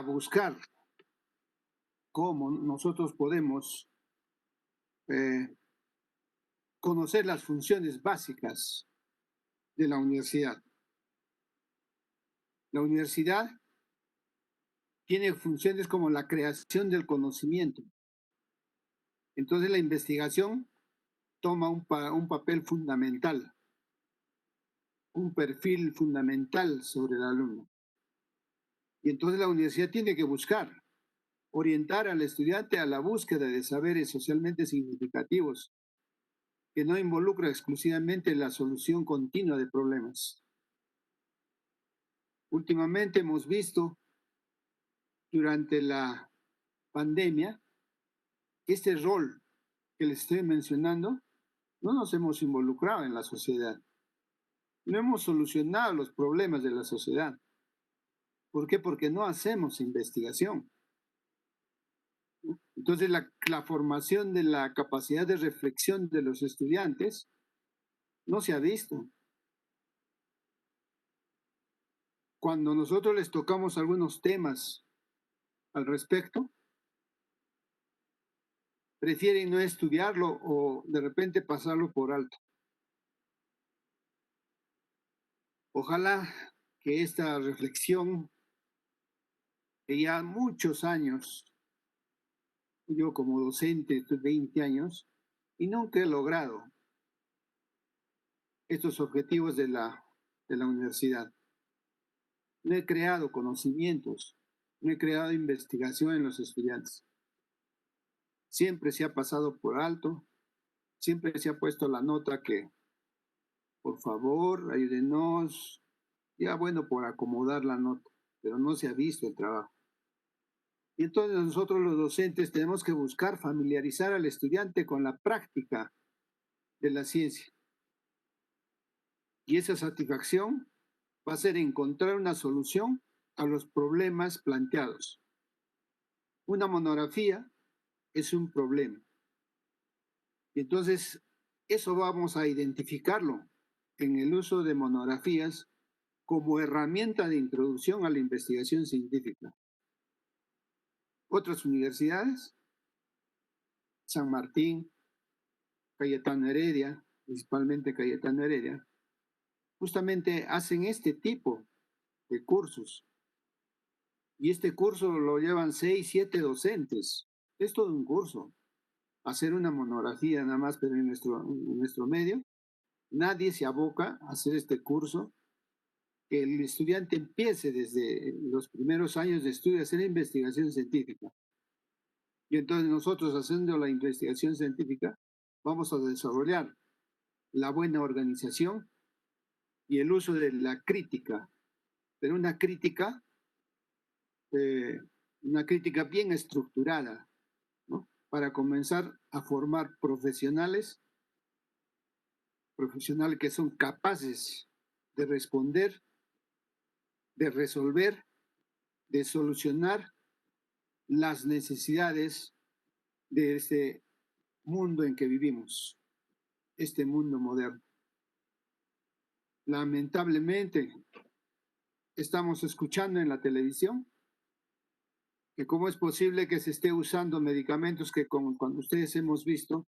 buscar cómo nosotros podemos conocer las funciones básicas de la universidad. La universidad tiene funciones como la creación del conocimiento. Entonces la investigación toma un papel fundamental, un perfil fundamental sobre el alumno. Y entonces la universidad tiene que buscar, orientar al estudiante a la búsqueda de saberes socialmente significativos, que no involucra exclusivamente la solución continua de problemas. Últimamente hemos visto durante la pandemia este rol que les estoy mencionando, no nos hemos involucrado en la sociedad. No hemos solucionado los problemas de la sociedad. ¿Por qué? Porque no hacemos investigación. Entonces, la formación de la capacidad de reflexión de los estudiantes no se ha visto. Cuando nosotros les tocamos algunos temas al respecto, prefieren no estudiarlo o de repente pasarlo por alto. Ojalá que esta reflexión, que ya muchos años, yo como docente, 20 años, y nunca he logrado estos objetivos de la universidad. No he creado conocimientos, no he creado investigación en los estudiantes. Siempre se ha pasado por alto, siempre se ha puesto la nota que, por favor, ayúdenos, ya bueno, por acomodar la nota, pero no se ha visto el trabajo. Y entonces nosotros los docentes tenemos que buscar familiarizar al estudiante con la práctica de la ciencia. Y esa satisfacción va a ser encontrar una solución a los problemas planteados. Una monografía es un problema. Y entonces eso vamos a identificarlo en el uso de monografías como herramienta de introducción a la investigación científica. Otras universidades, San Martín, Cayetano Heredia, principalmente Cayetano Heredia, justamente hacen este tipo de cursos. Y este curso lo llevan 6, 7 docentes. Es todo un curso. Hacer una monografía nada más, pero en nuestro medio, nadie se aboca a hacer este curso. Que el estudiante empiece desde los primeros años de estudio a hacer investigación científica. Y entonces nosotros, haciendo la investigación científica, vamos a desarrollar la buena organización y el uso de la crítica, pero una crítica bien estructurada, ¿no? Para comenzar a formar profesionales que son capaces de responder, de resolver, de solucionar las necesidades de este mundo en que vivimos, este mundo moderno. Lamentablemente, estamos escuchando en la televisión que cómo es posible que se esté usando medicamentos que, como cuando ustedes hemos visto,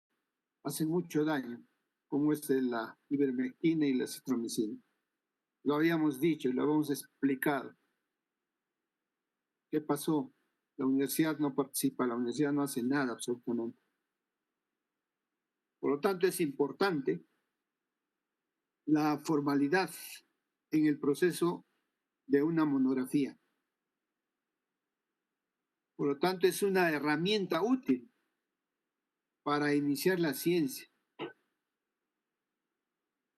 hacen mucho daño, como es la ivermectina y la citromicina. Lo habíamos dicho y lo habíamos explicado. ¿Qué pasó? La universidad no participa, la universidad no hace nada absolutamente. Por lo tanto, es importante la formalidad en el proceso de una monografía. Por lo tanto, es una herramienta útil para iniciar la ciencia.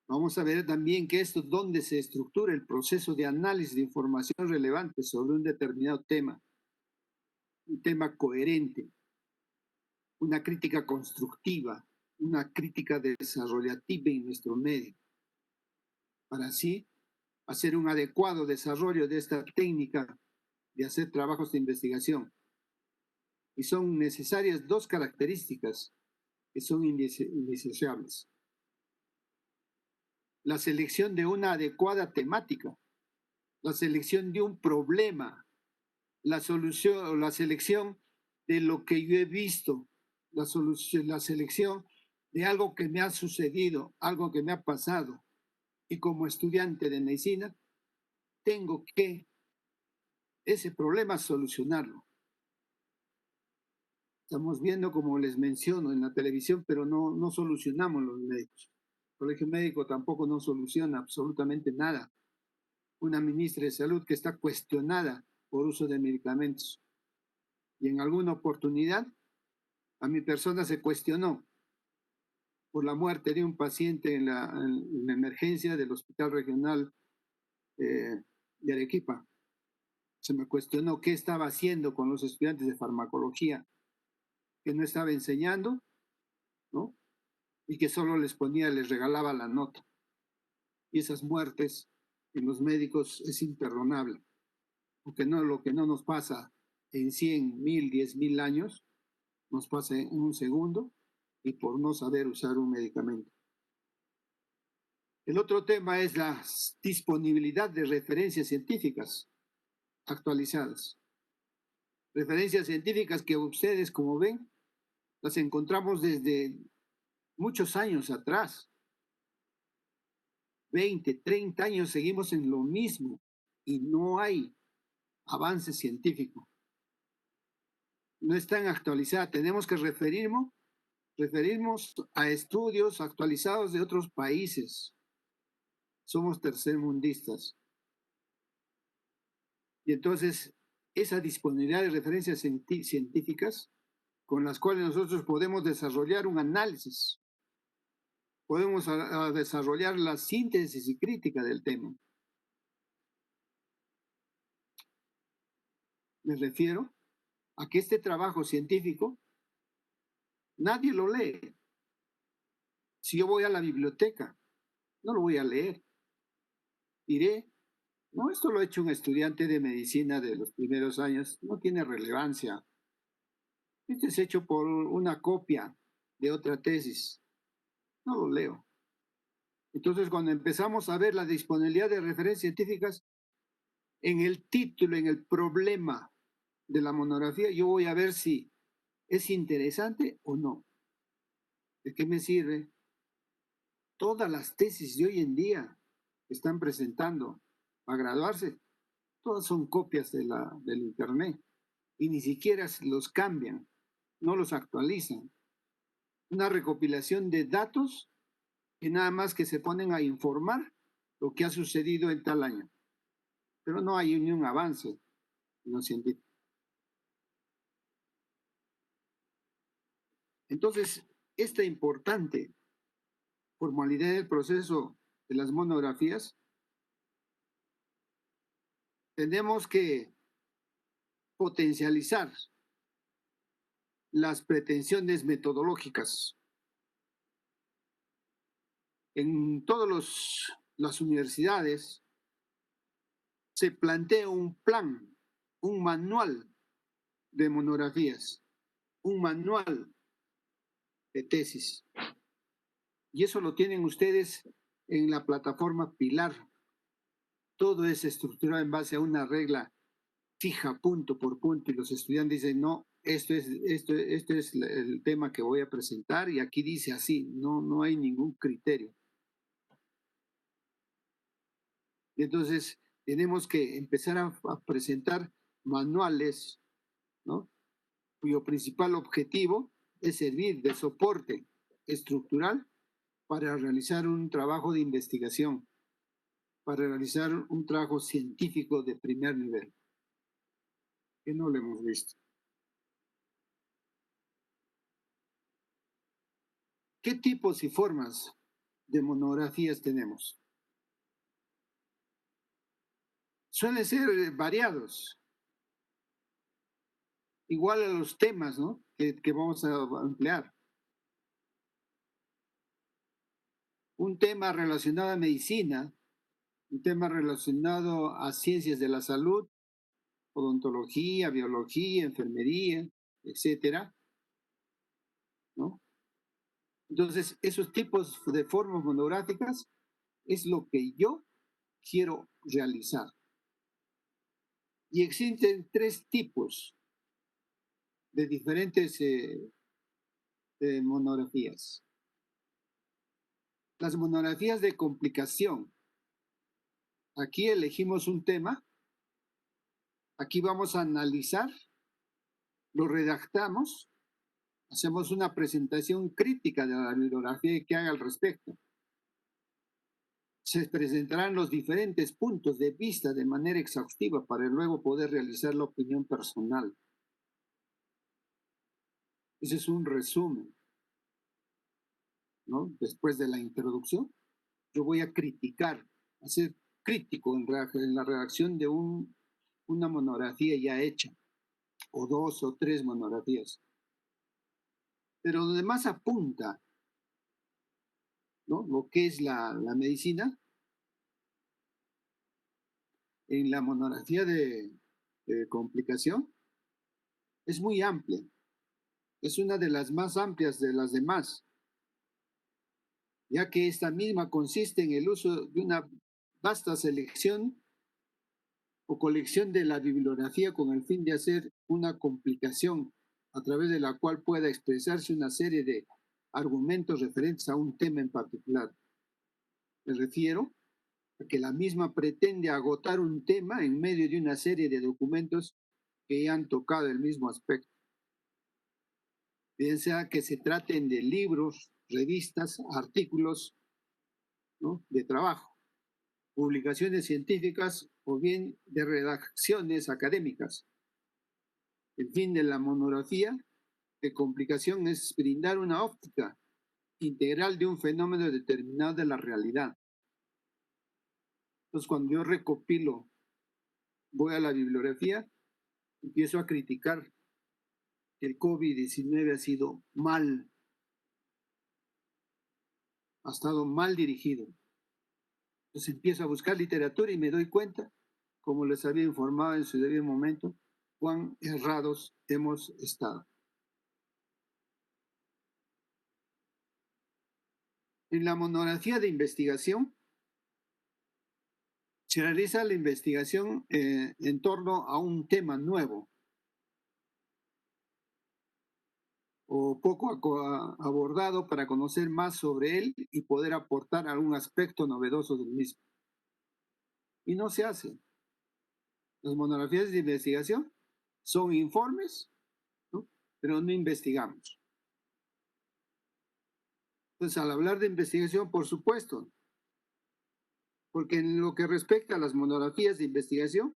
Vamos a ver también que esto es donde se estructura el proceso de análisis de información relevante sobre un determinado tema, un tema coherente, una crítica constructiva, una crítica desarrollativa en nuestro medio, para así hacer un adecuado desarrollo de esta técnica de hacer trabajos de investigación. Y son necesarias dos características que son indisociables. La selección de una adecuada temática, la selección de un problema la solución o la selección de lo que yo he visto, la selección de algo que me ha sucedido, algo que me ha pasado. Y como estudiante de medicina, tengo que ese problema solucionarlo. Estamos viendo, como les menciono, en la televisión, pero no solucionamos los médicos. El colegio médico tampoco no soluciona absolutamente nada. Una ministra de salud que está cuestionada por uso de medicamentos. Y en alguna oportunidad a mi persona se cuestionó por la muerte de un paciente en la emergencia del Hospital Regional de Arequipa. Se me cuestionó qué estaba haciendo con los estudiantes de farmacología, que no estaba enseñando, ¿no? Y que solo les ponía, les regalaba la nota. Y esas muertes en los médicos es imperdonable, porque no, lo que no nos pasa en 100, 1000, 10.000 años, nos pasa en un segundo y por no saber usar un medicamento. El otro tema es la disponibilidad de referencias científicas actualizadas. Referencias científicas que ustedes, como ven, las encontramos desde muchos años atrás. 20, 30 años seguimos en lo mismo y no hay avance científico. No están actualizadas. Tenemos que referirnos a estudios actualizados de otros países. Somos tercermundistas. Y entonces, esa disponibilidad de referencias científicas con las cuales nosotros podemos desarrollar un análisis, podemos desarrollar la síntesis y crítica del tema. Me refiero a que este trabajo científico nadie lo lee. Si yo voy a la biblioteca, no lo voy a leer. Diré, no, esto lo ha hecho un estudiante de medicina de los primeros años, no tiene relevancia. Este es hecho por una copia de otra tesis. No lo leo. Entonces, cuando empezamos a ver la disponibilidad de referencias científicas, en el título, en el problema de la monografía, yo voy a ver si es interesante o no. ¿De qué me sirve? Todas las tesis de hoy en día que están presentando a graduarse, todas son copias del Internet y ni siquiera los cambian, no los actualizan. Una recopilación de datos que nada más que se ponen a informar lo que ha sucedido en tal año. Pero no hay ni un avance en lo científico. Entonces, esta importante formalidad del proceso de las monografías, tenemos que potencializar las pretensiones metodológicas. En todas las universidades se plantea un plan, un manual de monografías, un manual de tesis. Y eso lo tienen ustedes en la plataforma Pilar. Todo es estructurado en base a una regla fija punto por punto y los estudiantes dicen, no, esto es el tema que voy a presentar y aquí dice así, no hay ningún criterio. Y entonces tenemos que empezar a presentar manuales, ¿no? Cuyo principal objetivo es servir de soporte estructural para realizar un trabajo de investigación, para realizar un trabajo científico de primer nivel, que no lo hemos visto. ¿Qué tipos y formas de monografías tenemos? Suelen ser variados, igual a los temas, ¿no? que vamos a emplear. Un tema relacionado a medicina, un tema relacionado a ciencias de la salud, odontología, biología, enfermería, etcétera, ¿no? Entonces, esos tipos de formas monográficas es lo que yo quiero realizar. Y existen tres tipos de diferentes monografías. Las monografías de complicación. Aquí elegimos un tema, aquí vamos a analizar, lo redactamos, hacemos una presentación crítica de la bibliografía que haga al respecto. Se presentarán los diferentes puntos de vista de manera exhaustiva para luego poder realizar la opinión personal. Ese es un resumen, ¿no? Después de la introducción, yo voy a criticar, a ser crítico en la redacción de una monografía ya hecha, o dos o tres monografías. Pero lo demás apunta, ¿no? Lo que es la medicina, en la monografía de complicación, es muy amplia. Es una de las más amplias de las demás, ya que esta misma consiste en el uso de una vasta selección o colección de la bibliografía con el fin de hacer una complicación a través de la cual pueda expresarse una serie de argumentos referentes a un tema en particular. Me refiero a que la misma pretende agotar un tema en medio de una serie de documentos que ya han tocado el mismo aspecto. Bien sea que se traten de libros, revistas, artículos, ¿no?, de trabajo, publicaciones científicas o bien de redacciones académicas. El fin de la monografía de complicación es brindar una óptica integral de un fenómeno determinado de la realidad. Entonces, cuando yo recopilo, voy a la bibliografía, empiezo a criticar que el COVID-19 ha sido ha estado mal dirigido. Entonces empiezo a buscar literatura y me doy cuenta, como les había informado en su debido momento, cuán errados hemos estado. En la monografía de investigación, se realiza la investigación en torno a un tema nuevo o poco abordado para conocer más sobre él y poder aportar algún aspecto novedoso del mismo. Y no se hace. Las monografías de investigación son informes, ¿no?, pero no investigamos. Entonces, al hablar de investigación, por supuesto, porque en lo que respecta a las monografías de investigación,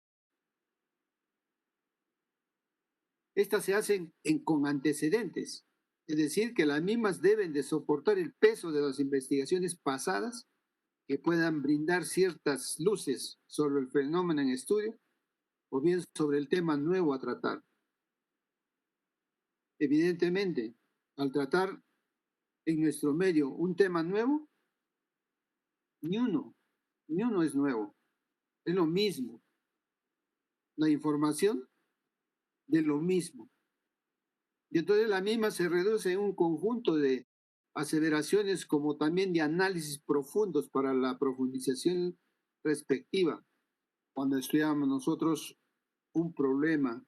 estas se hacen con antecedentes, es decir, que las mismas deben de soportar el peso de las investigaciones pasadas que puedan brindar ciertas luces sobre el fenómeno en estudio o bien sobre el tema nuevo a tratar. Evidentemente, al tratar en nuestro medio un tema nuevo, ni uno es nuevo, es lo mismo. La información de lo mismo. Y entonces la misma se reduce en un conjunto de aseveraciones como también de análisis profundos para la profundización respectiva. Cuando estudiamos nosotros un problema,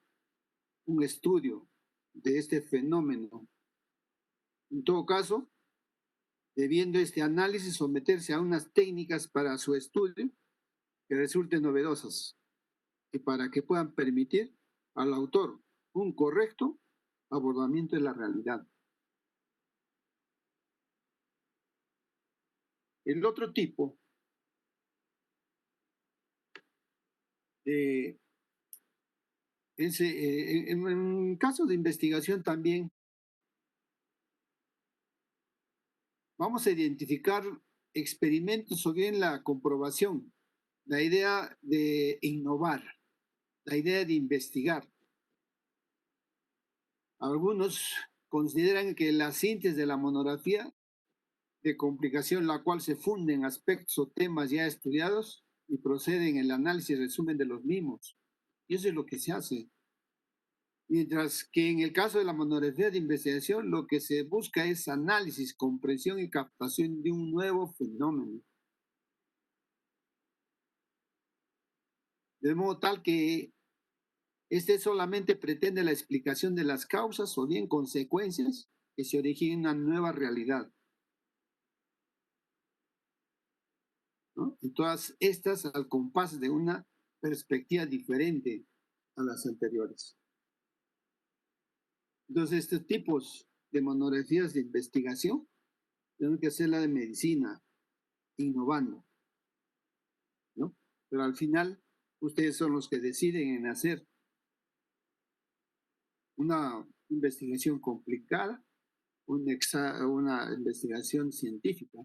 un estudio de este fenómeno, en todo caso, debiendo este análisis someterse a unas técnicas para su estudio que resulten novedosas y para que puedan permitir al autor un correcto abordamiento de la realidad. El otro tipo en casos de investigación también vamos a identificar experimentos o bien la comprobación, la idea de innovar, la idea de investigar. Algunos consideran que la síntesis de la monografía de complicación, la cual se funde en aspectos o temas ya estudiados y procede en el análisis y resumen de los mismos. Y eso es lo que se hace. Mientras que en el caso de la monografía de investigación, lo que se busca es análisis, comprensión y captación de un nuevo fenómeno. De modo tal que Este solamente pretende la explicación de las causas o bien consecuencias que se originen en una nueva realidad, ¿no? Y todas estas al compás de una perspectiva diferente a las anteriores. Entonces, estos tipos de monografías de investigación tenemos que hacer la de medicina, innovando, ¿no? Pero al final, ustedes son los que deciden en hacer una investigación complicada, una investigación científica.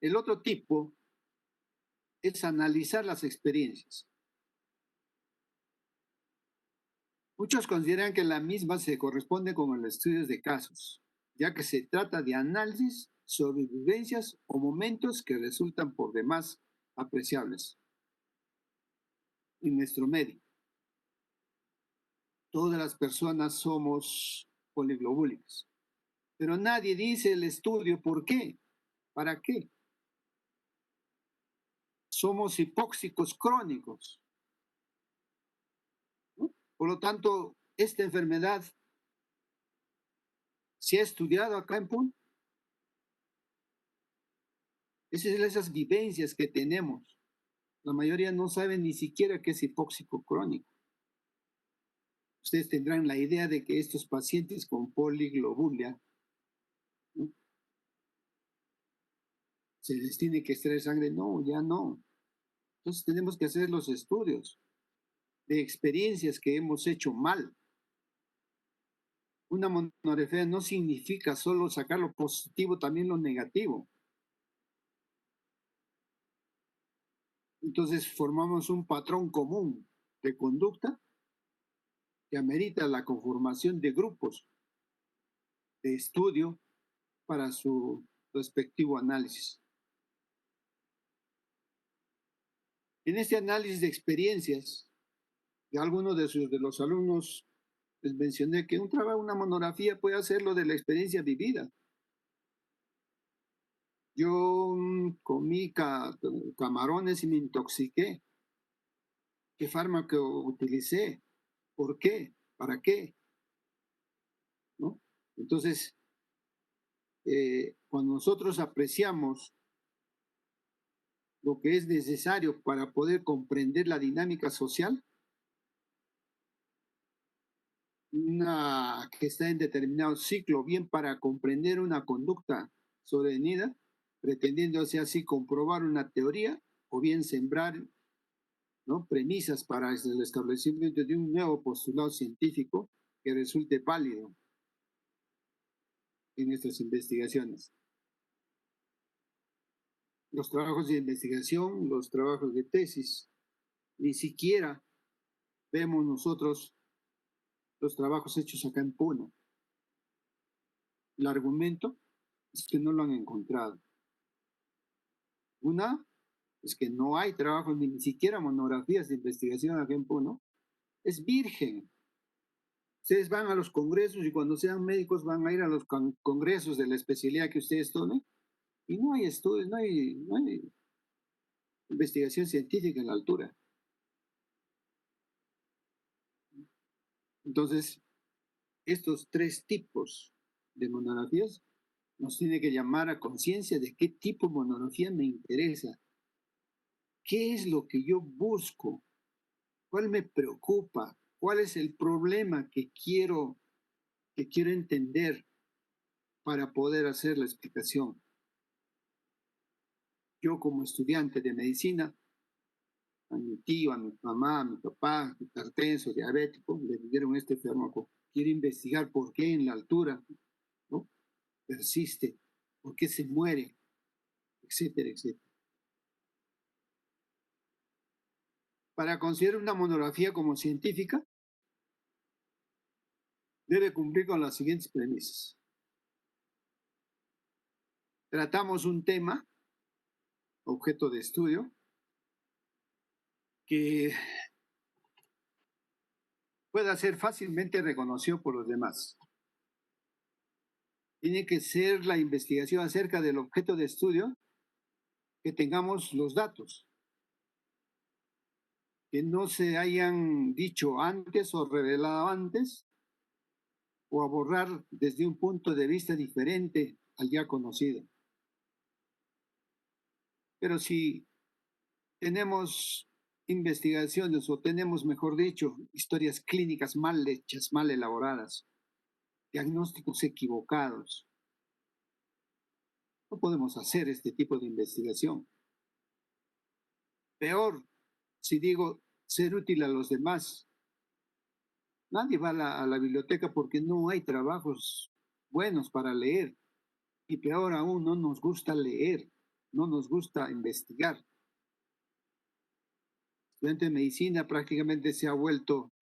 El otro tipo es analizar las experiencias. Muchos consideran que la misma se corresponde con el estudio de casos, ya que se trata de análisis sobre vivencias o momentos que resultan por demás apreciables en nuestro medio. Todas las personas somos poliglobúlicas, pero nadie dice el estudio por qué, para qué. Somos hipóxicos crónicos, ¿no? Por lo tanto, esta enfermedad se ha estudiado acá en Puno. Esas vivencias que tenemos. La mayoría no saben ni siquiera qué es hipóxico crónico. Ustedes tendrán la idea de que estos pacientes con poliglobulia, ¿no?, se les tiene que extraer sangre. No, ya no. Entonces tenemos que hacer los estudios de experiencias que hemos hecho mal. Una monografía no significa solo sacar lo positivo, también lo negativo. Entonces formamos un patrón común de conducta que amerita la conformación de grupos de estudio para su respectivo análisis. En este análisis de experiencias de algunos de los alumnos, les mencioné que un trabajo, una monografía puede hacerlo de la experiencia vivida. Yo comí camarones y me intoxiqué. ¿Qué fármaco utilicé? ¿Por qué? ¿Para qué? ¿No? Entonces, cuando nosotros apreciamos lo que es necesario para poder comprender la dinámica social, una que está en determinado ciclo, bien para comprender una conducta sobrevenida, pretendiéndose así comprobar una teoría, o bien sembrar, ¿no?, premisas para el establecimiento de un nuevo postulado científico que resulte válido en nuestras investigaciones. Los trabajos de investigación, los trabajos de tesis, ni siquiera vemos nosotros los trabajos hechos acá en Puno. El argumento es que no lo han encontrado. Una es que no hay trabajos, ni siquiera monografías de investigación acá en Puno. Es virgen. Ustedes van a los congresos y cuando sean médicos van a ir a los congresos de la especialidad que ustedes tomen y no hay estudios, no hay investigación científica en la altura. Entonces, estos tres tipos de monografías nos tiene que llamar a conciencia de qué tipo de monografía me interesa, qué es lo que yo busco, cuál me preocupa, cuál es el problema que quiero entender para poder hacer la explicación. Yo como estudiante de medicina, a mi tío, a mi mamá, a mi papá, hipertenso, diabético, le dieron este fármaco. Quiero investigar por qué en la altura, ¿no?, persiste, por qué se muere, etcétera, etcétera. Para considerar una monografía como científica, debe cumplir con las siguientes premisas. Tratamos un tema, objeto de estudio, que pueda ser fácilmente reconocido por los demás. Tiene que ser la investigación acerca del objeto de estudio que tengamos los datos, que no se hayan dicho antes o revelado antes, o abordar desde un punto de vista diferente al ya conocido. Pero si tenemos investigaciones o tenemos, mejor dicho, historias clínicas mal hechas, mal elaboradas, diagnósticos equivocados, no podemos hacer este tipo de investigación. Peor, si digo ser útil a los demás, nadie va a la biblioteca porque no hay trabajos buenos para leer. Y peor aún, no nos gusta leer, no nos gusta investigar. El estudiante de medicina prácticamente se ha vuelto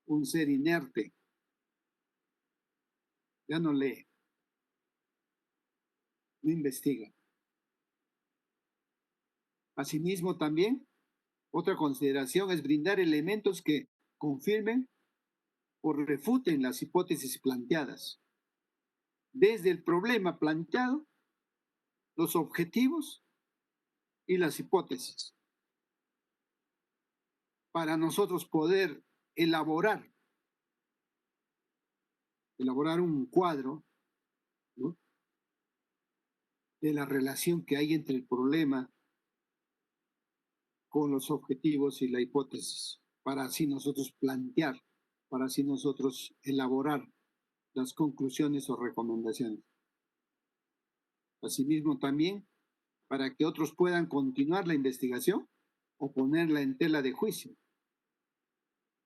un ser inerte. Ya no lee, no investiga. Asimismo, también, otra consideración es brindar elementos que confirmen o refuten las hipótesis planteadas. Desde el problema planteado, los objetivos y las hipótesis, para nosotros poder elaborar un cuadro, ¿no?, de la relación que hay entre el problema con los objetivos y la hipótesis, para así nosotros plantear, para así nosotros elaborar las conclusiones o recomendaciones. Asimismo, también para que otros puedan continuar la investigación o ponerla en tela de juicio,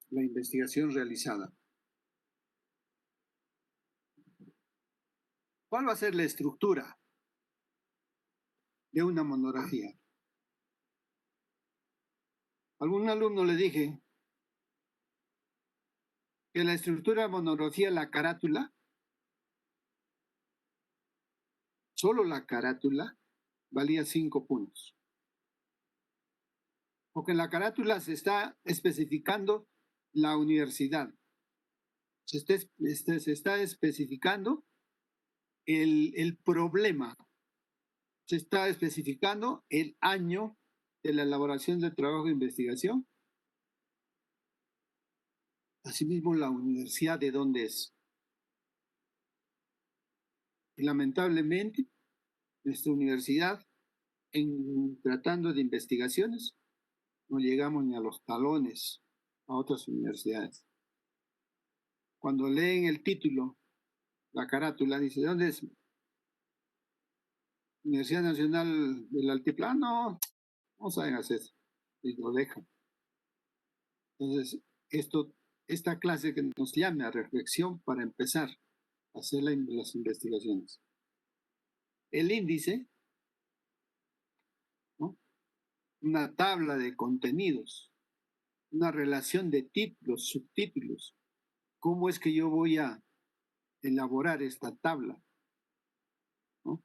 la investigación realizada. ¿Cuál va a ser la estructura de una monografía? A algún alumno le dije que la estructura de monografía, la carátula, solo la carátula, valía 5 puntos. Porque en la carátula se está especificando la universidad, se está especificando el problema, se está especificando el año de la elaboración del trabajo de investigación, asimismo la universidad de dónde es. Y lamentablemente, nuestra universidad, en tratando de investigaciones, no llegamos ni a los talones a otras universidades. Cuando leen el título, la carátula, dice, ¿dónde es? Universidad Nacional del Altiplano, no saben hacer eso, y lo dejan. Entonces, esta clase que nos llame a reflexión para empezar a hacer las investigaciones. El índice, ¿no?, una tabla de contenidos, una relación de títulos, subtítulos. ¿Cómo es que yo voy a elaborar esta tabla? ¿No?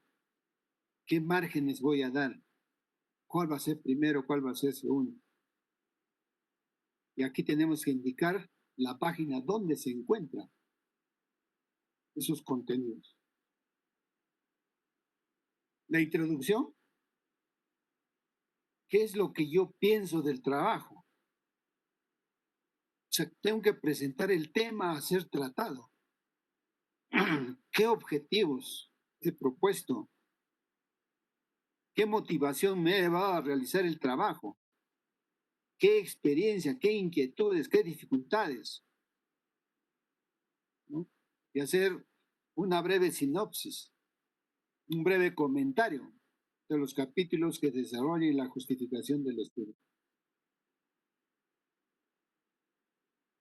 ¿Qué márgenes voy a dar? ¿Cuál va a ser primero? ¿Cuál va a ser segundo? Y aquí tenemos que indicar la página donde se encuentran esos contenidos. La introducción, ¿qué es lo que yo pienso del trabajo? O sea, tengo que presentar el tema a ser tratado. ¿Qué objetivos he propuesto? ¿Qué motivación me ha llevado a realizar el trabajo? ¿Qué experiencia, qué inquietudes, qué dificultades? ¿No? Y hacer una breve sinopsis, un breve comentario de los capítulos que desarrollen la justificación del estudio.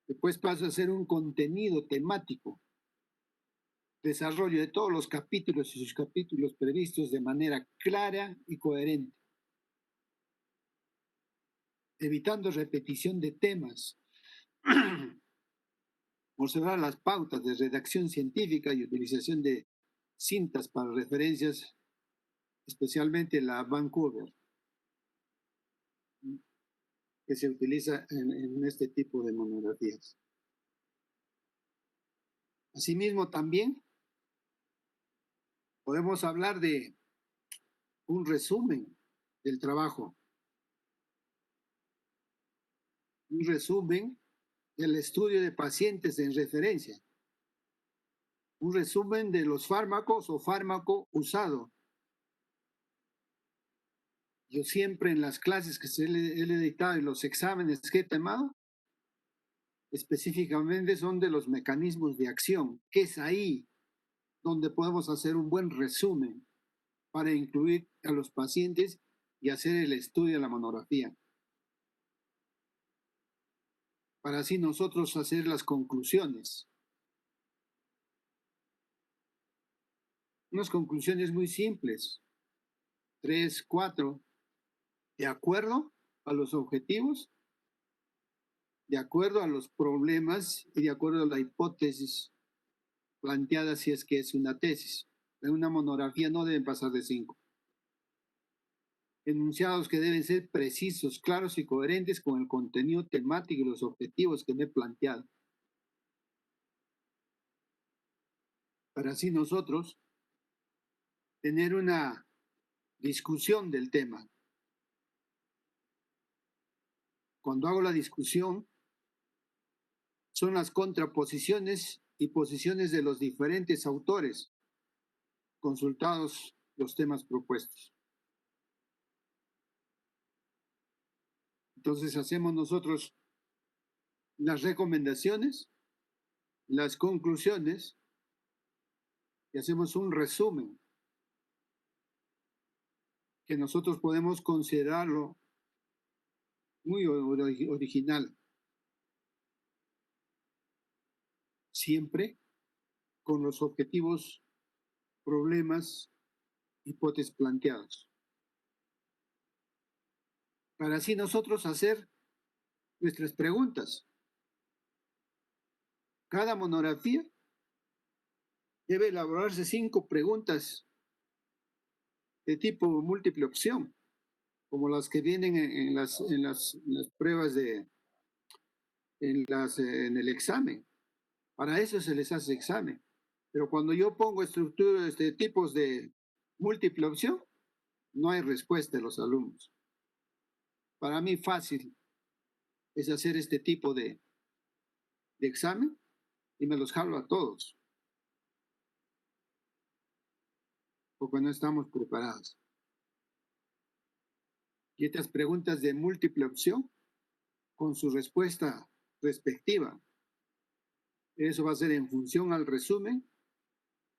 Después paso a hacer un contenido temático, desarrollo de todos los capítulos y sus capítulos previstos de manera clara y coherente, evitando repetición de temas, observar las pautas de redacción científica y utilización de cintas para referencias, especialmente la Vancouver, que se utiliza en este tipo de monografías. Asimismo, también podemos hablar de un resumen del trabajo, un resumen del estudio de pacientes en referencia, un resumen de los fármacos o fármaco usado. Yo siempre en las clases que he dictado y los exámenes que he tomado, específicamente son de los mecanismos de acción, que es ahí donde podemos hacer un buen resumen para incluir a los pacientes y hacer el estudio de la monografía. Para así nosotros hacer las conclusiones. Unas conclusiones muy simples, 3, 4, de acuerdo a los objetivos, de acuerdo a los problemas y de acuerdo a la hipótesis planteada si es que es una tesis. En una monografía no deben pasar de 5. Enunciados que deben ser precisos, claros y coherentes con el contenido temático y los objetivos que me he planteado. Para así nosotros tener una discusión del tema. Cuando hago la discusión, son las contraposiciones y posiciones de los diferentes autores consultados los temas propuestos. Entonces hacemos nosotros las recomendaciones, las conclusiones y hacemos un resumen que nosotros podemos considerarlo muy original. Siempre con los objetivos, problemas, hipótesis planteados. Para así nosotros hacer nuestras preguntas. Cada monografía debe elaborarse 5 preguntas de tipo múltiple opción, como las que vienen en las pruebas en el examen. Para eso se les hace examen. Pero cuando yo pongo estructuras de tipos de múltiple opción, no hay respuesta de los alumnos. Para mí fácil es hacer este tipo de examen y me los jalo a todos, porque no estamos preparados. Y estas preguntas de múltiple opción, con su respuesta respectiva, eso va a ser en función al resumen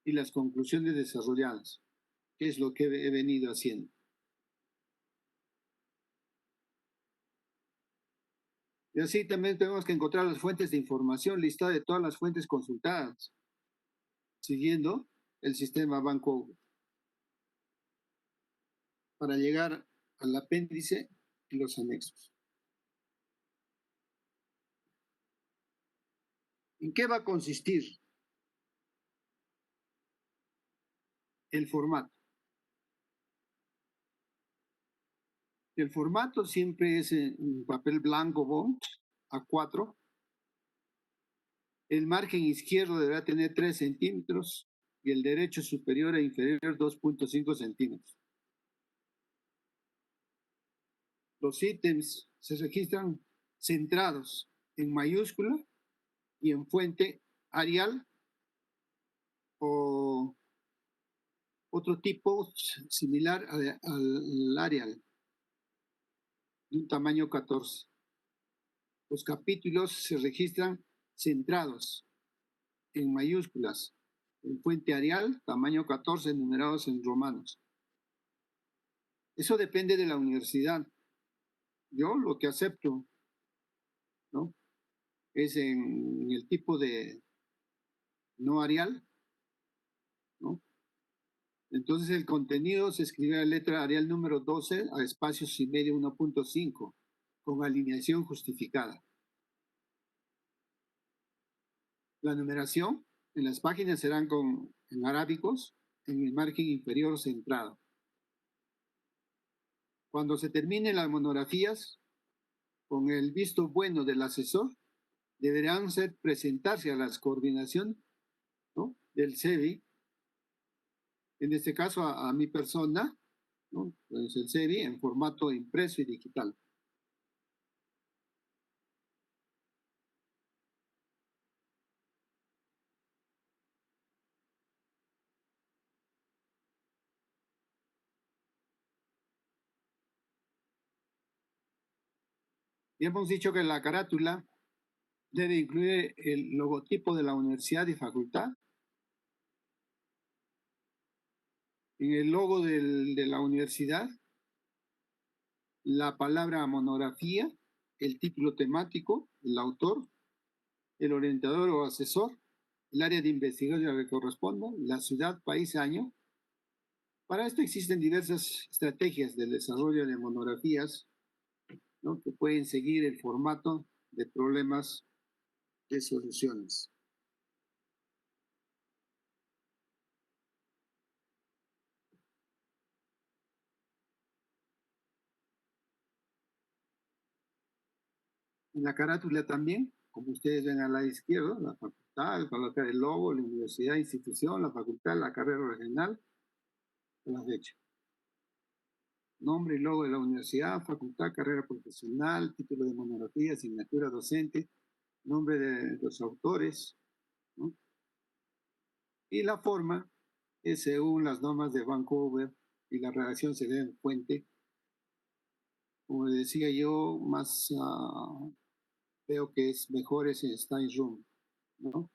y las conclusiones desarrolladas, que es lo que he venido haciendo. Y así también tenemos que encontrar las fuentes de información, lista de todas las fuentes consultadas, siguiendo el sistema Banco para llegar al apéndice y los anexos. ¿En qué va a consistir el formato? El formato siempre es en papel blanco bond A4. El margen izquierdo deberá tener 3 centímetros y el derecho superior e inferior 2.5 centímetros. Los ítems se registran centrados en mayúscula y en fuente Arial o otro tipo similar al Arial, de un tamaño 14. Los capítulos se registran centrados en mayúsculas, en fuente Arial, tamaño 14, numerados en romanos. Eso depende de la universidad. Yo lo que acepto, ¿no?, es en el tipo de no Arial, ¿no? Entonces el contenido se escribe a letra Arial número 12 a espacios y medio 1.5 con alineación justificada. La numeración en las páginas serán en arábicos en el margen inferior centrado. Cuando se terminen las monografías, con el visto bueno del asesor, deberán presentarse a la coordinación, ¿no?, del CEBI, en este caso a mi persona, ¿no? Puede ser serie en formato impreso y digital. Y hemos dicho que la carátula debe incluir el logotipo de la universidad y facultad. En el logo de la universidad, la palabra monografía, el título temático, el autor, el orientador o asesor, el área de investigación que corresponda, la ciudad, país, año. Para esto existen diversas estrategias de desarrollo de monografías, ¿no?, que pueden seguir el formato de problemas de soluciones. En la carátula también, como ustedes ven al lado izquierdo, la facultad, colocar el logo, la universidad, institución, la facultad, la carrera regional, la fecha. Nombre y logo de la universidad, facultad, carrera profesional, título de monografía, asignatura docente, nombre de los autores, ¿no? Y la forma es según las normas de Vancouver y la redacción se debe en fuente. Como decía yo, más veo que es mejor ese Stein Room, ¿no?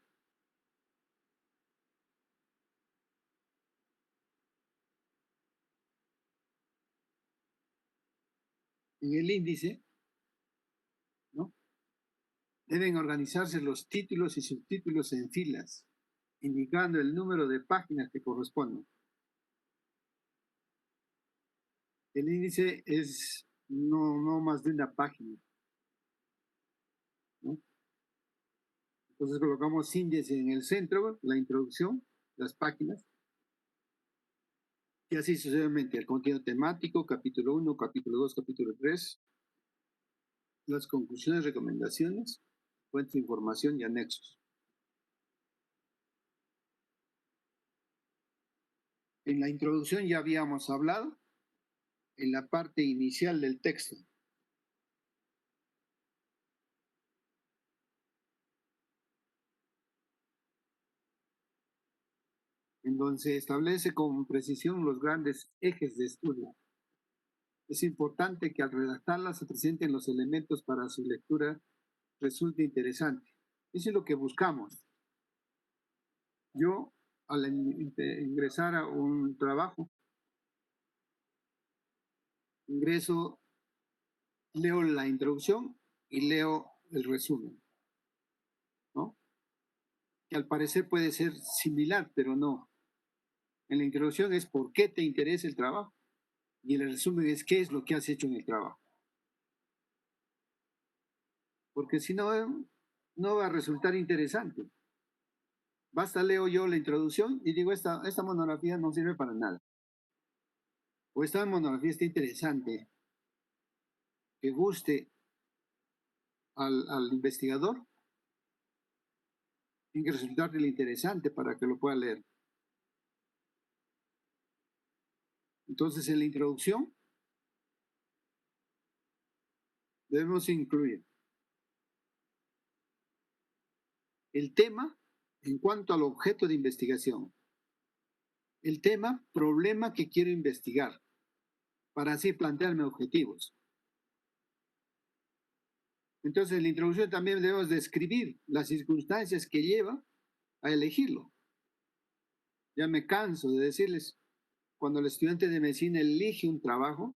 En el índice, ¿no?, deben organizarse los títulos y subtítulos en filas, indicando el número de páginas que corresponden. El índice es no más de una página, ¿no? Entonces colocamos índice en el centro, la introducción, las páginas, y así sucesivamente, el contenido temático, capítulo 1, capítulo 2, capítulo 3, las conclusiones, recomendaciones, fuentes de información y anexos. En la introducción ya habíamos hablado, en la parte inicial del texto. En donde se establece con precisión los grandes ejes de estudio. Es importante que al redactarla se presenten los elementos para su lectura resulte interesante. Eso es lo que buscamos. Yo, al ingresar a un trabajo, ingreso, leo la introducción y leo el resumen, ¿no? Que al parecer puede ser similar, pero no. En la introducción es por qué te interesa el trabajo y en el resumen es qué es lo que has hecho en el trabajo. Porque si no, no va a resultar interesante. Basta leo yo la introducción y digo, esta monografía no sirve para nada. O esta monografía está interesante, que guste al investigador, tiene que resultarle interesante para que lo pueda leer. Entonces, en la introducción debemos incluir el tema en cuanto al objeto de investigación, el tema, problema que quiero investigar, para así plantearme objetivos. Entonces, en la introducción también debemos describir las circunstancias que lleva a elegirlo. Ya me canso de decirles, cuando el estudiante de medicina elige un trabajo,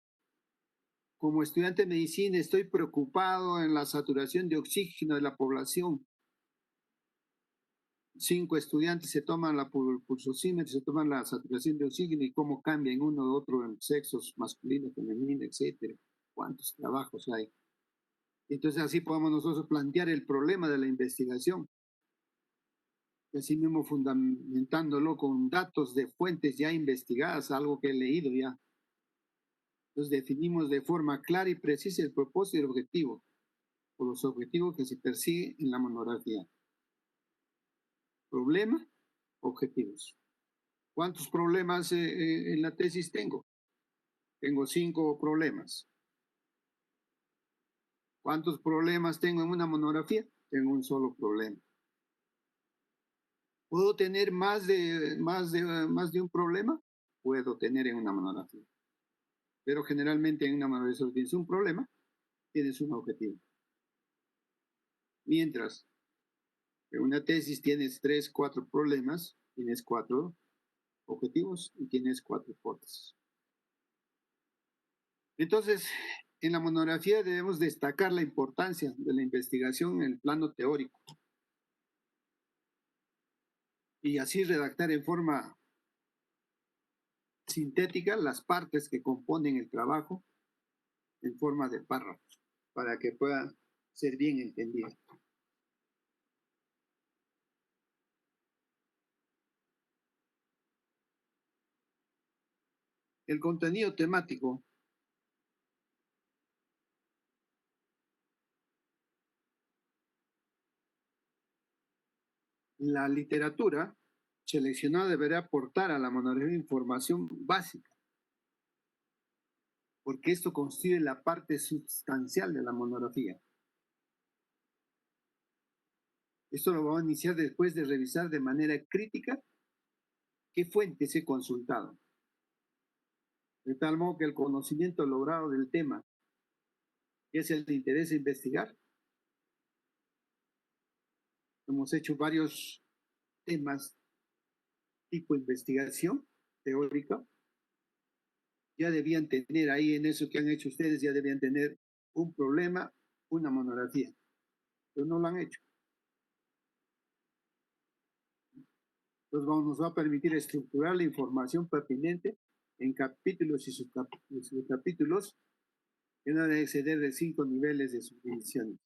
como estudiante de medicina estoy preocupado en la saturación de oxígeno de la población. 5 estudiantes se toman la pulsosímetro, se toman la saturación de oxígeno y cómo cambia en uno u otro en sexos masculino, femenino, etcétera. ¿Cuántos trabajos hay? Entonces así podemos nosotros plantear el problema de la investigación. Y así mismo fundamentándolo con datos de fuentes ya investigadas, algo que he leído ya. Entonces definimos de forma clara y precisa el propósito y el objetivo, o los objetivos que se persiguen en la monografía. Problema, objetivos. ¿Cuántos problemas en la tesis tengo? Tengo 5 problemas. ¿Cuántos problemas tengo en una monografía? Tengo un solo problema. ¿Puedo tener más de un problema? Puedo tener en una monografía. Pero generalmente en una monografía solo tienes un problema, tienes un objetivo. Mientras en una tesis tienes 3, 4 problemas, tienes 4 objetivos y tienes 4 hipótesis. Entonces, en la monografía debemos destacar la importancia de la investigación en el plano teórico y así redactar en forma sintética las partes que componen el trabajo en forma de párrafos para que pueda ser bien entendido. El contenido temático la literatura seleccionada deberá aportar a la monografía información básica, porque esto constituye la parte sustancial de la monografía. Esto lo vamos a iniciar después de revisar de manera crítica qué fuentes he consultado, de tal modo que el conocimiento logrado del tema, que es el de interés a investigar, hemos hecho varios temas tipo investigación teórica, ya debían tener ahí en eso que han hecho ustedes, ya debían tener un problema, una monografía, pero no lo han hecho. Entonces nos va a permitir estructurar la información pertinente en capítulos y subcapítulos que no deben exceder de 5 niveles de subdivisiones.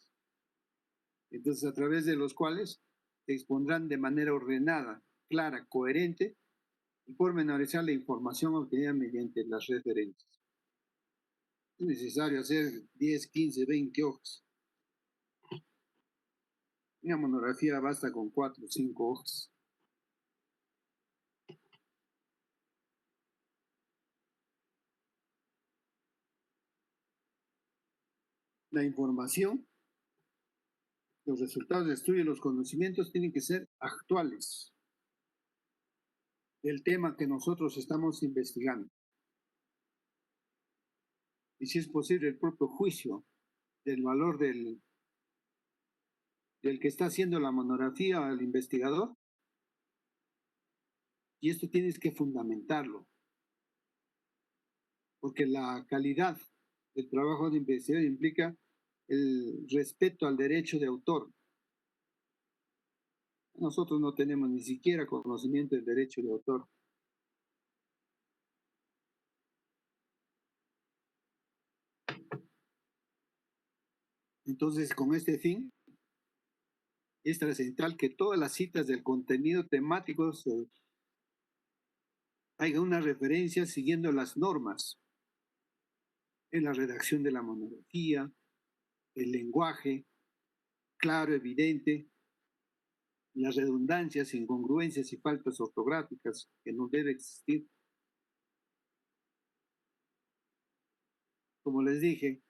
Entonces, a través de los cuales se expondrán de manera ordenada, clara, coherente y pormenorizar la información obtenida mediante las referencias. Es necesario hacer 10, 15, 20 hojas. Una monografía basta con 4 o 5 hojas. La información, los resultados de estudio y los conocimientos tienen que ser actuales del tema que nosotros estamos investigando. Y si es posible, el propio juicio del valor del que está haciendo la monografía al investigador. Y esto tienes que fundamentarlo, porque la calidad del trabajo de investigación implica el respeto al derecho de autor. Nosotros no tenemos ni siquiera conocimiento del derecho de autor. Entonces, con este fin, es trascendental que todas las citas del contenido temático haya una referencia siguiendo las normas en la redacción de la monografía, el lenguaje claro, evidente, las redundancias, incongruencias y faltas ortográficas que no debe existir. Como les dije,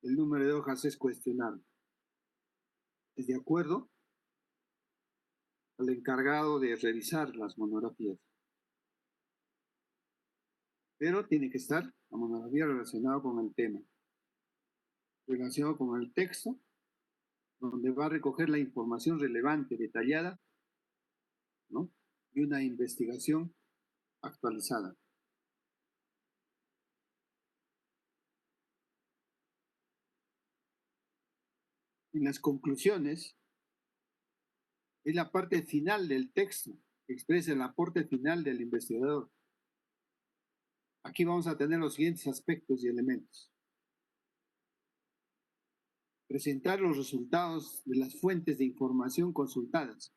el número de hojas es cuestionable. Es de acuerdo al encargado de revisar las monografías. Pero tiene que estar la monografía relacionada con el tema, relacionado con el texto, donde va a recoger la información relevante, detallada, ¿no? Y una investigación actualizada. En las conclusiones, es la parte final del texto que expresa el aporte final del investigador. Aquí vamos a tener los siguientes aspectos y elementos. Presentar los resultados de las fuentes de información consultadas,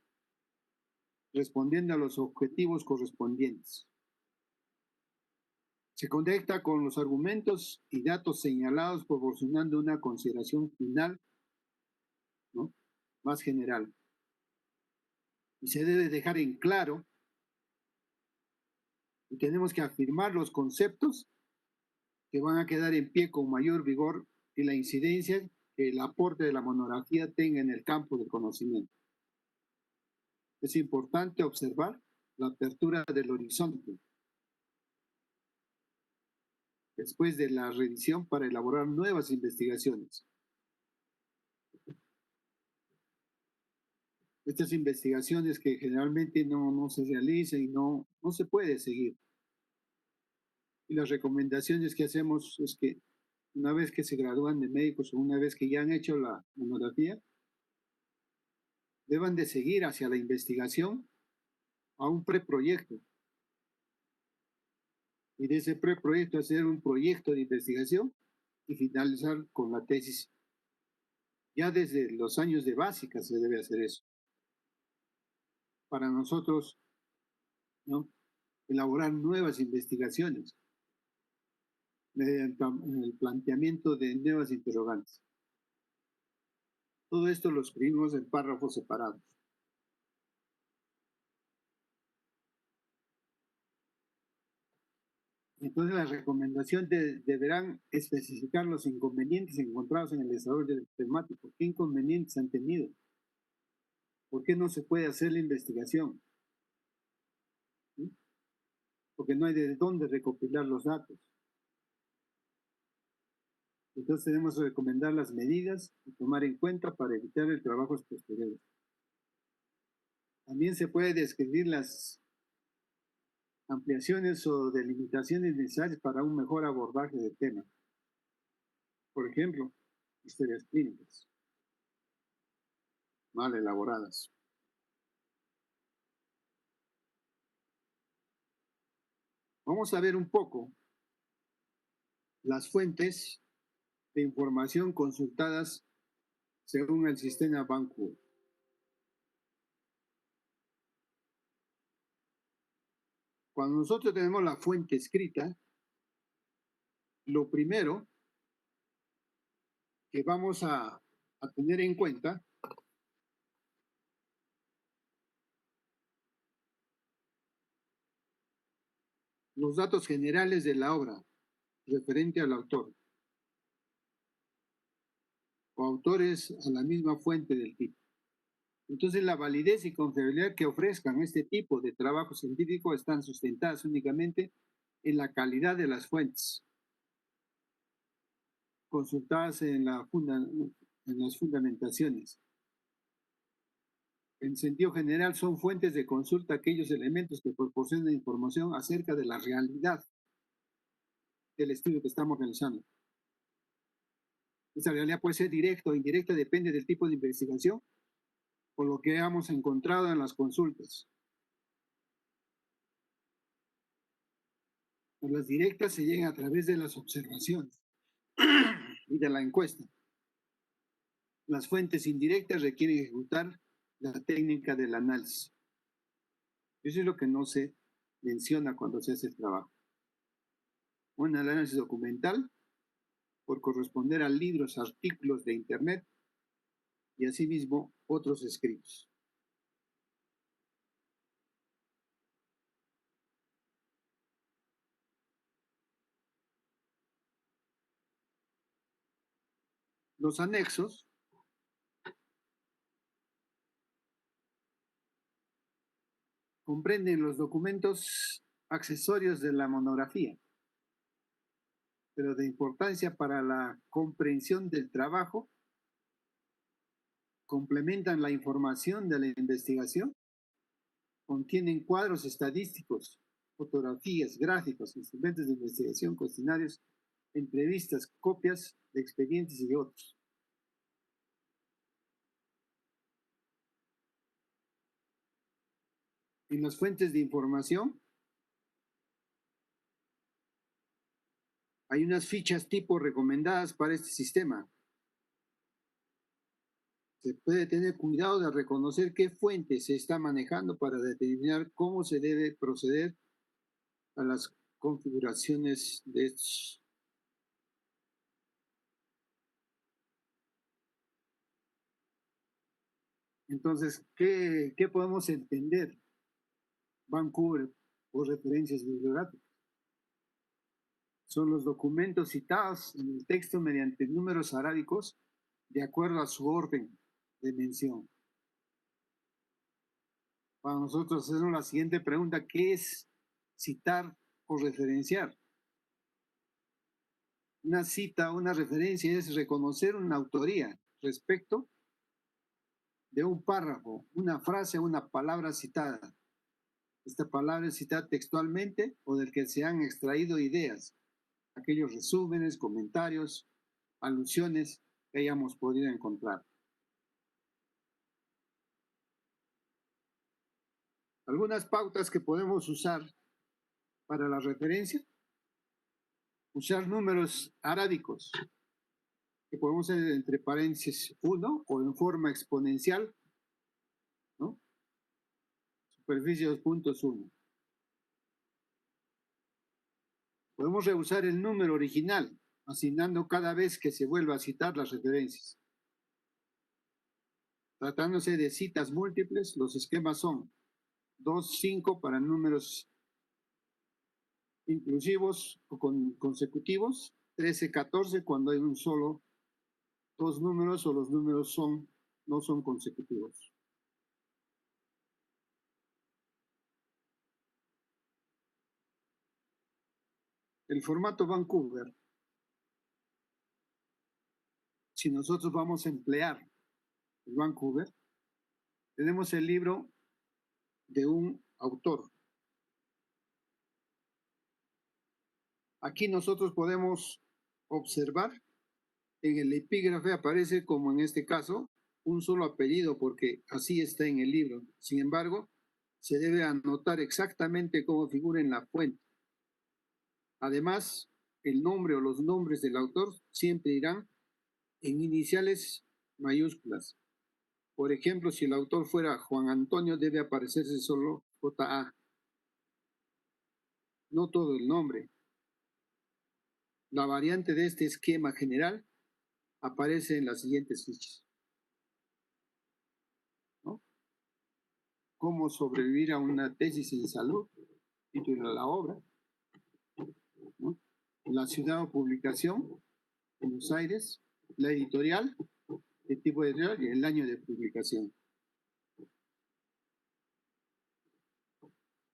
respondiendo a los objetivos correspondientes. Se conecta con los argumentos y datos señalados proporcionando una consideración final, ¿no?, más general. Y se debe dejar en claro y tenemos que afirmar los conceptos que van a quedar en pie con mayor vigor y la incidencia que el aporte de la monografía tenga en el campo del conocimiento. Es importante observar la apertura del horizonte después de la revisión para elaborar nuevas investigaciones. Estas investigaciones que generalmente no se realizan y no se puede seguir. Y las recomendaciones que hacemos es que una vez que se gradúan de médicos o una vez que ya han hecho la monografía, deban de seguir hacia la investigación a un preproyecto. Y de ese preproyecto hacer un proyecto de investigación y finalizar con la tesis. Ya desde los años de básica se debe hacer eso. Para nosotros, ¿no?, elaborar nuevas investigaciones mediante el planteamiento de nuevas interrogantes. Todo esto lo escribimos en párrafos separados. Entonces, la recomendación deberán especificar los inconvenientes encontrados en el desarrollo del temático. ¿Qué inconvenientes han tenido? ¿Por qué no se puede hacer la investigación? ¿Sí? Porque no hay de dónde recopilar los datos. Entonces tenemos que recomendar las medidas y tomar en cuenta para evitar el trabajo posterior. También se puede describir las ampliaciones o delimitaciones necesarias para un mejor abordaje del tema. Por ejemplo, historias clínicas mal elaboradas. Vamos a ver un poco las fuentes de información consultadas según el sistema Vancouver. Cuando nosotros tenemos la fuente escrita, lo primero que vamos a tener en cuenta los datos generales de la obra referente al autor o autores a la misma fuente del tipo. Entonces, la validez y confiabilidad que ofrezcan este tipo de trabajo científico están sustentadas únicamente en la calidad de las fuentes consultadas en las fundamentaciones. En sentido general, son fuentes de consulta aquellos elementos que proporcionan información acerca de la realidad del estudio que estamos realizando. Esa realidad puede ser directa o indirecta, depende del tipo de investigación o lo que hemos encontrado en las consultas. Las directas se llegan a través de las observaciones y de la encuesta. Las fuentes indirectas requieren ejecutar la técnica del análisis. Eso es lo que no se menciona cuando se hace el trabajo. Un análisis documental por corresponder a libros, artículos de Internet y asimismo otros escritos. Los anexos comprenden los documentos accesorios de la monografía, pero de importancia para la comprensión del trabajo, complementan la información de la investigación, contienen cuadros estadísticos, fotografías, gráficos, instrumentos de investigación, cuestionarios, entrevistas, copias de expedientes y otros. En las fuentes de información hay unas fichas tipo recomendadas para este sistema. Se puede tener cuidado de reconocer qué fuente se está manejando para determinar cómo se debe proceder a las configuraciones de estos. Entonces, ¿qué podemos entender Vancouver por referencias bibliográficas? son los documentos citados en el texto mediante números arábicos de acuerdo a su orden de mención. Para nosotros hacemos la siguiente pregunta: ¿qué es citar o referenciar? Una cita, una referencia es reconocer una autoría respecto de un párrafo, una frase, una palabra citada. Esta palabra es citada textualmente o del que se han extraído ideas, aquellos resúmenes, comentarios, alusiones que hayamos podido encontrar. Algunas pautas que podemos usar para la referencia: usar números arábicos, que podemos hacer entre paréntesis 1 o en forma exponencial, ¿no? Superficie 2.1. Podemos reusar el número original, asignando cada vez que se vuelva a citar las referencias. Tratándose de citas múltiples, los esquemas son 2, 5 para números inclusivos o consecutivos, 13, 14 cuando hay un solo, dos números o los números no son consecutivos. El formato Vancouver, si nosotros vamos a emplear el Vancouver, tenemos el libro de un autor. Aquí nosotros podemos observar, en el epígrafe aparece, como en este caso, un solo apellido porque así está en el libro. Sin embargo, se debe anotar exactamente cómo figura en la fuente. Además, el nombre o los nombres del autor siempre irán en iniciales mayúsculas. Por ejemplo, si el autor fuera Juan Antonio, debe aparecerse solo JA, no todo el nombre. La variante de este esquema general aparece en las siguientes fichas, ¿no? Cómo sobrevivir a una tesis en salud, título de la obra, ¿no? La ciudad o publicación, Buenos Aires, la editorial, el tipo de editorial y el año de publicación.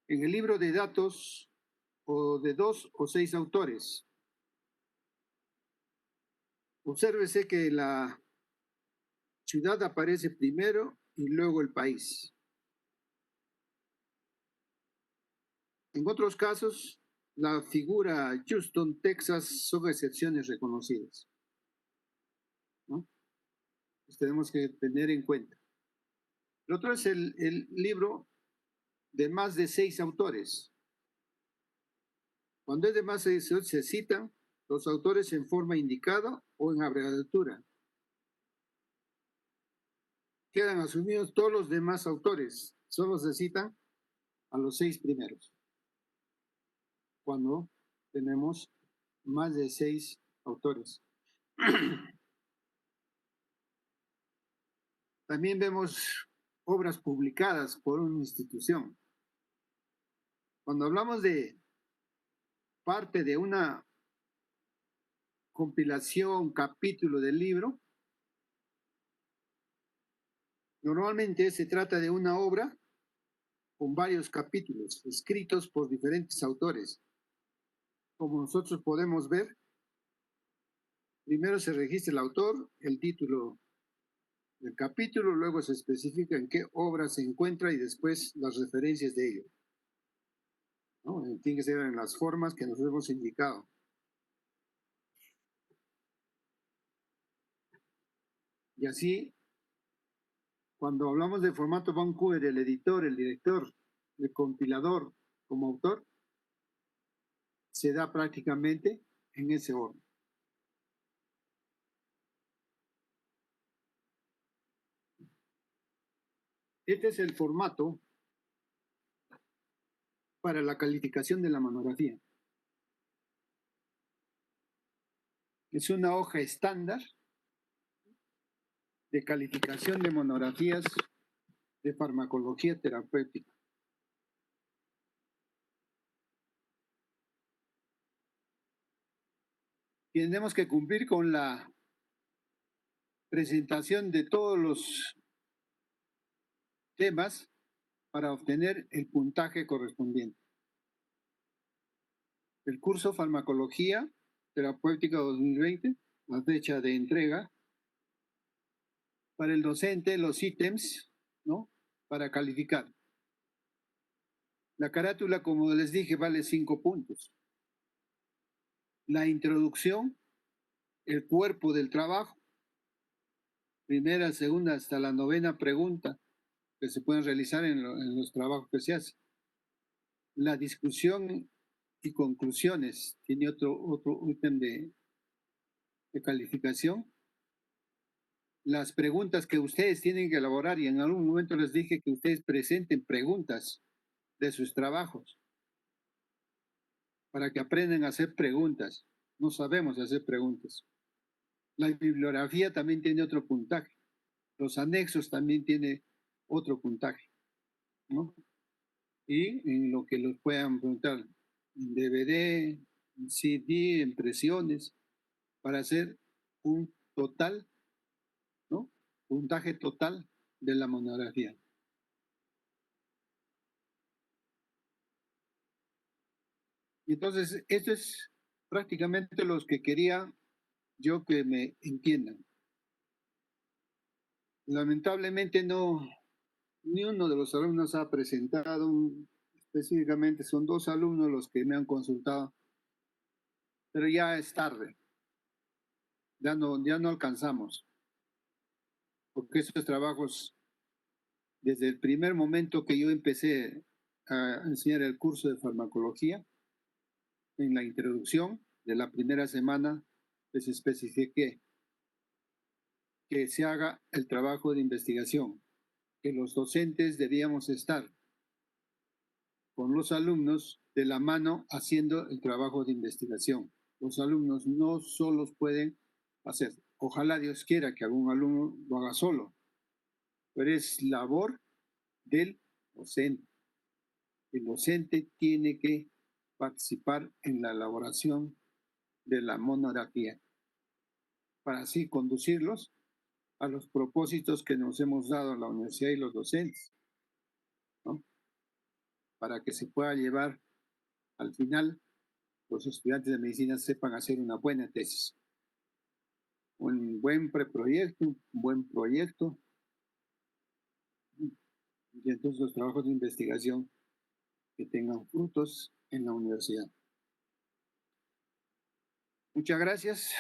En el libro de datos o de 2 o 6 autores, obsérvese que la ciudad aparece primero y luego el país. En otros casos, la figura Houston, Texas, son excepciones reconocidas, ¿no? Pues tenemos que tener en cuenta. El otro es el libro de más de 6 autores. Cuando es de más de 6 autores, se citan los autores en forma indicada o en abreviatura. Quedan asumidos todos los demás autores, solo se citan a los 6 primeros, cuando tenemos más de 6 autores. También vemos obras publicadas por una institución. Cuando hablamos de parte de una compilación, capítulo del libro, normalmente se trata de una obra con varios capítulos escritos por diferentes autores. Como nosotros podemos ver, primero se registra el autor, el título del capítulo, luego se especifica en qué obra se encuentra y después las referencias de ello, ¿no? Tiene que ser en las formas que nos hemos indicado. Y así, cuando hablamos de formato Vancouver, el editor, el director, el compilador como autor, se da prácticamente en ese orden. Este es el formato para la calificación de la monografía. Es una hoja estándar de calificación de monografías de farmacología terapéutica. tenemos que cumplir con la presentación de todos los temas para obtener el puntaje correspondiente. El curso Farmacología Terapéutica 2020, la fecha de entrega. Para el docente, los ítems, ¿no? Para calificar. La carátula, como les dije, vale 5 puntos. La introducción, el cuerpo del trabajo, primera, segunda, hasta la 9ª pregunta que se pueden realizar en los trabajos que se hacen. La discusión y conclusiones, tiene otro ítem de calificación. Las preguntas que ustedes tienen que elaborar, y en algún momento les dije que ustedes presenten preguntas de sus trabajos para que aprendan a hacer preguntas. No sabemos hacer preguntas. La bibliografía también tiene otro puntaje. Los anexos también tiene otro puntaje, ¿no? Y en lo que los puedan preguntar, en DVD, en CD, impresiones, para hacer un total, ¿no? Puntaje total de la monografía. Y entonces, esto es prácticamente lo que quería yo que me entiendan. Lamentablemente ni uno de los alumnos ha presentado, específicamente son 2 alumnos los que me han consultado, pero ya es tarde, ya no alcanzamos, porque esos trabajos, desde el primer momento que yo empecé a enseñar el curso de farmacología, en la introducción de la primera semana, les especifiqué que se haga el trabajo de investigación, que los docentes debíamos estar con los alumnos de la mano haciendo el trabajo de investigación. Los alumnos no solos pueden hacer. Ojalá Dios quiera que algún alumno lo haga solo, pero es labor del docente. El docente tiene que participar en la elaboración de la monografía para así conducirlos a los propósitos que nos hemos dado en la universidad y los docentes, ¿no? Para que se pueda llevar al final, los estudiantes de medicina sepan hacer una buena tesis, un buen preproyecto, un buen proyecto, y entonces los trabajos de investigación que tengan frutos en la universidad. Muchas gracias.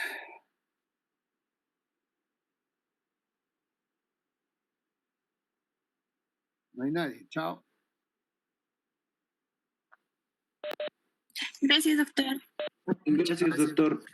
No hay nadie. Chao. Gracias, doctor. Gracias, doctor.